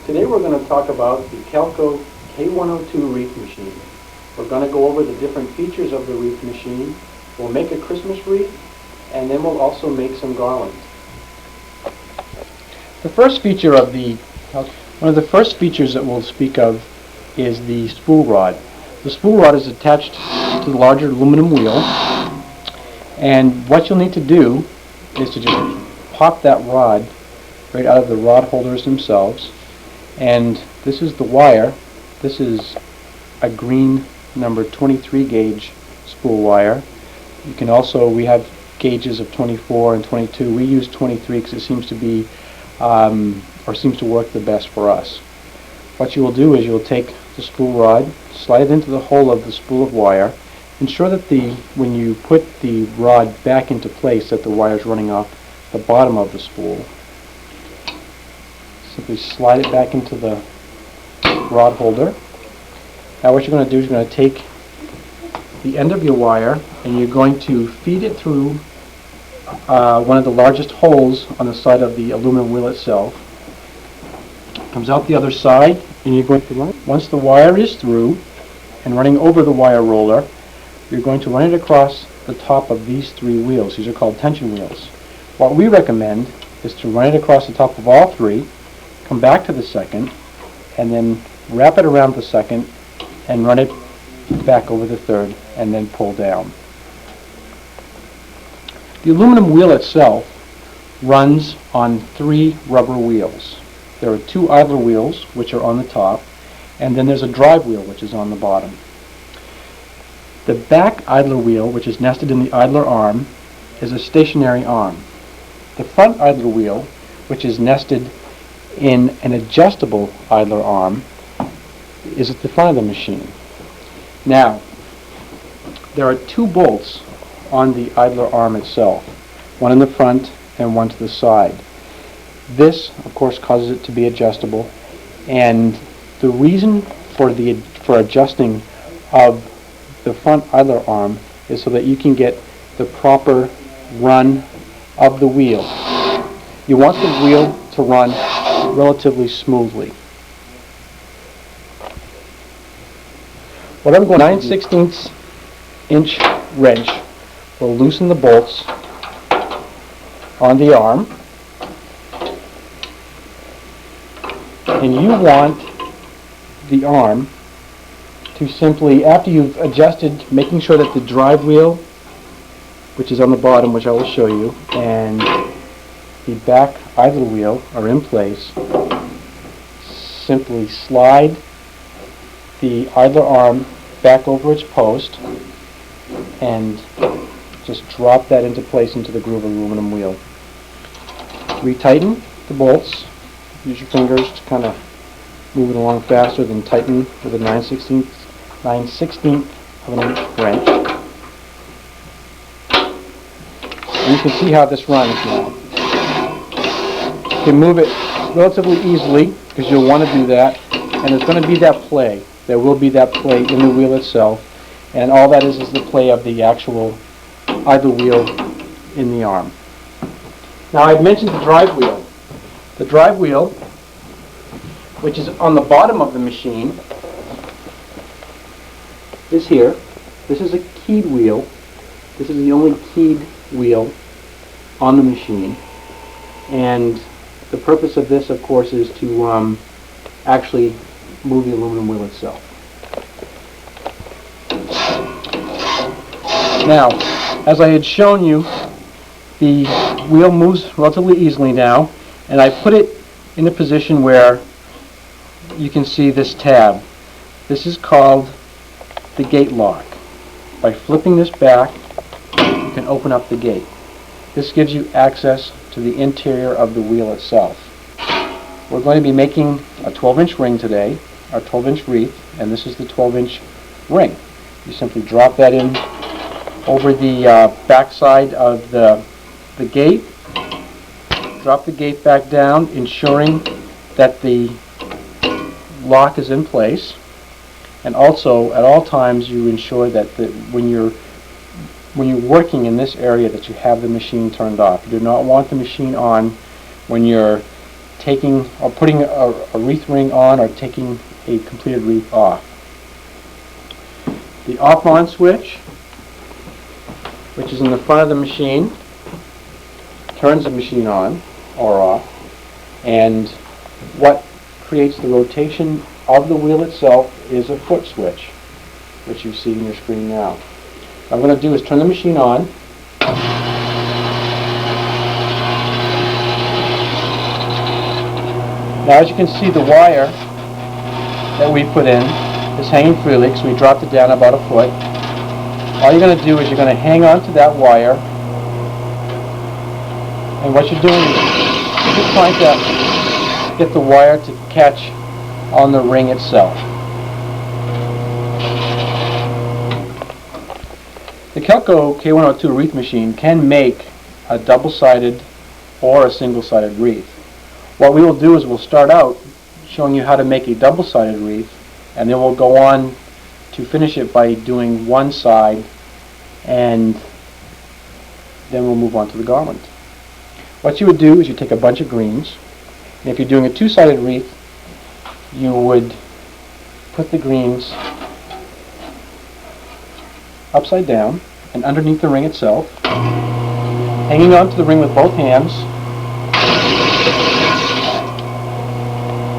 Today we're going to talk about the Kelco K102 wreath machine. We're going to go over the different features of the wreath machine. We'll make a Christmas wreath, and then we'll also make some garlands. The first feature of one of the first features that we'll speak of is the spool rod. The spool rod is attached to the larger aluminum wheel, and what you'll need to do is to just pop that rod right out of the rod holders themselves. And this is the wire. This is a green number 23 gauge spool wire. You can also, we have gauges of 24 and 22. We use 23 because it seems to be seems to work the best for us. What you will do is you'll take the spool rod, slide it into the hole of the spool of wire, ensure that when you put the rod back into place that the wire is running off the bottom of the spool. Simply slide it back into the rod holder. Now what you're going to do is you're going to take the end of your wire and you're going to feed it through one of the largest holes on the side of the aluminum wheel itself. It comes out the other side, and you're going to run it. Once the wire is through and running over the wire roller, you're going to run it across the top of these three wheels. These are called tension wheels. What we recommend is to run it across the top of all three, come back to the second, and then wrap it around the second and run it back over the third and then pull down. The aluminum wheel itself runs on three rubber wheels. There are two idler wheels, which are on the top, and then there's a drive wheel, which is on the bottom. The back idler wheel, which is nested in the idler arm, is a stationary arm. The front idler wheel, which is nested in an adjustable idler arm, is at the front of the machine. Now, there are two bolts on the idler arm itself, one in the front and one to the side. This, of course, causes it to be adjustable, and the reason for adjusting of the front idler arm is so that you can get the proper run of the wheel. You want the wheel to run relatively smoothly. What I'm going to 9/16 inch wrench will loosen the bolts on the arm, and you want the arm to simply, after you've adjusted, making sure that the drive wheel, which is on the bottom, which I will show you, and the back idler wheel are in place, simply slide the idler arm back over its post and just drop that into place into the groove of the aluminum wheel. Retighten the bolts. Use your fingers to kind of move it along faster than tighten with a 9/16 of an inch wrench. And you can see how this runs now. You can move it relatively easily because you'll want to do that, and there's going to be that play. There will be that play in the wheel itself, and all that is the play of the actual idler wheel in the arm. Now, I mentioned the drive wheel. The drive wheel, which is on the bottom of the machine, is here. This is a keyed wheel. This is the only keyed wheel on the machine, and the purpose of this, of course, is to actually move the aluminum wheel itself. Now, as I had shown you, the wheel moves relatively easily now, and I put it in a position where you can see this tab. This is called the gate lock. By flipping this back, you can open up the gate. This gives you access to the interior of the wheel itself. We're going to be making a 12-inch ring today, our 12-inch wreath, and this is the 12-inch ring. You simply drop that in over the back side of the gate, drop the gate back down, ensuring that the lock is in place, and also at all times you ensure that when you're working in this area that you have the machine turned off. You do not want the machine on when you're taking or putting a wreath ring on or taking a completed wreath off. The off-on switch, which is in the front of the machine, turns the machine on or off, and what creates the rotation of the wheel itself is a foot switch, which you see on your screen now. What I'm going to do is turn the machine on. Now, as you can see, the wire that we put in is hanging freely, so we dropped it down about a foot. All you're going to do is you're going to hang on to that wire, and what you're doing is you're just trying to get the wire to catch on the ring itself. The Kelco K102 wreath machine can make a double-sided or a single-sided wreath. What we will do is we'll start out showing you how to make a double-sided wreath, and then we'll go on to finish it by doing one side, and then we'll move on to the garland. What you would do is you take a bunch of greens, and if you're doing a two-sided wreath, you would put the greens upside down and underneath the ring itself, hanging onto the ring with both hands.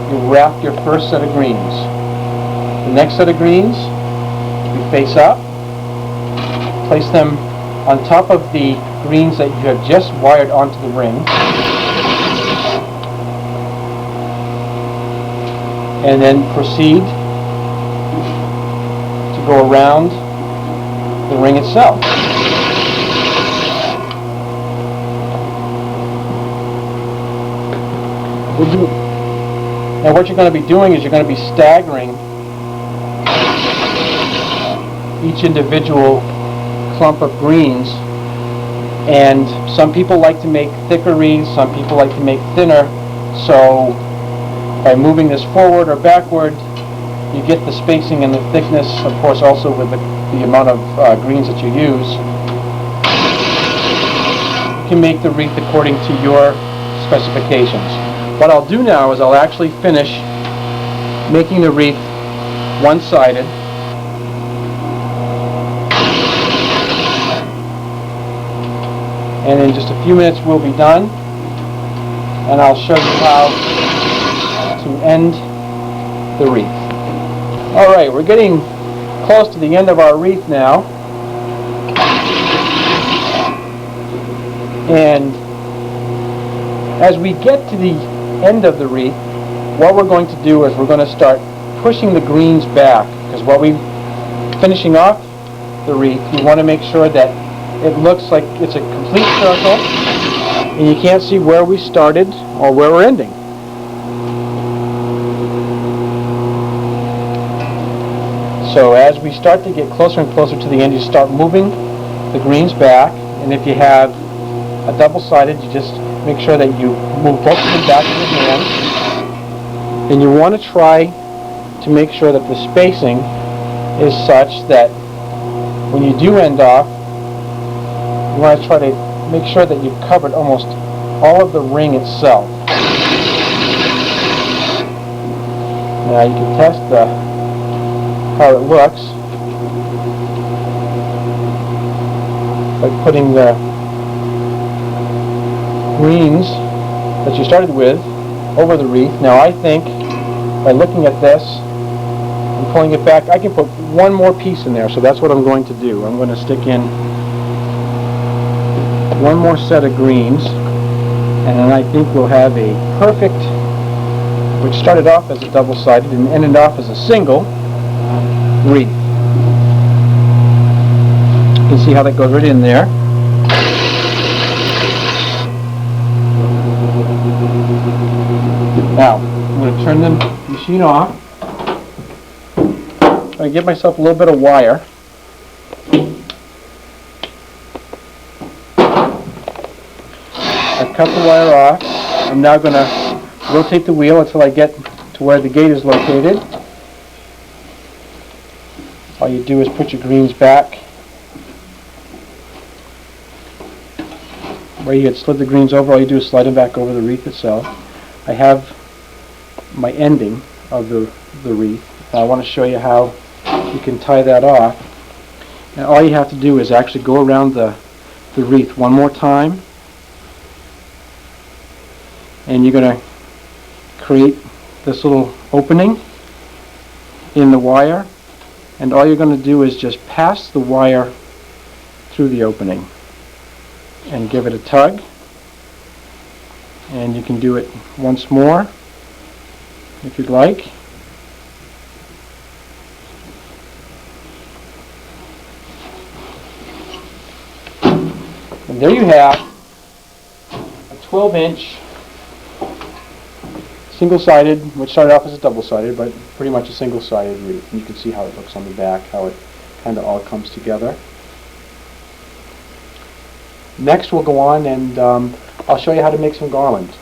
You wrap your first set of greens. The next set of greens, you face up, place them on top of the greens that you have just wired onto the ring, and then proceed to go around the ring itself. Now what you're going to be doing is you're going to be staggering each individual clump of greens, and some people like to make thicker wreaths, some people like to make thinner, so by moving this forward or backward, you get the spacing and the thickness, of course also with the amount of greens that you use. You can make the wreath according to your specifications. What I'll do now is I'll actually finish making the wreath one-sided. And in just a few minutes we'll be done, and I'll show you how to end the wreath. Alright, we're getting close to the end of our wreath now, and as we get to the end of the wreath, what we're going to do is we're going to start pushing the greens back, because what we're finishing off the wreath, we want to make sure that it looks like it's a complete circle and you can't see where we started or where we're ending. So as we start to get closer and closer to the end, you start moving the greens back, and if you have a double-sided, you just make sure that you move both of them back in your hand. And you want to try to make sure that the spacing is such that when you do end off, you want to try to make sure that you've covered almost all of the ring itself. Now you can test how it looks by putting the greens that you started with over the wreath. Now I think by looking at this and pulling it back, I can put one more piece in there, so that's what I'm going to do. I'm going to stick in one more set of greens, and then I think we'll have a perfect, which started off as a double-sided and ended off as a single wreath. You can see how that goes right in there. Now, I'm going to turn the machine off. I'm going to give myself a little bit of wire. I've cut the wire off. I'm now going to rotate the wheel until I get to where the gate is located. All you do is put your greens back where you had slid the greens over. All you do is slide them back over the wreath itself. I have my ending of the wreath. I want to show you how you can tie that off. And all you have to do is actually go around the wreath one more time, and you're going to create this little opening in the wire, and all you're going to do is just pass the wire through the opening and give it a tug, and you can do it once more if you'd like. And there you have a 12-inch single-sided, which started off as a double-sided, but pretty much a single-sided wreath. And you can see how it looks on the back, how it kind of all comes together. Next we'll go on and I'll show you how to make some garlands.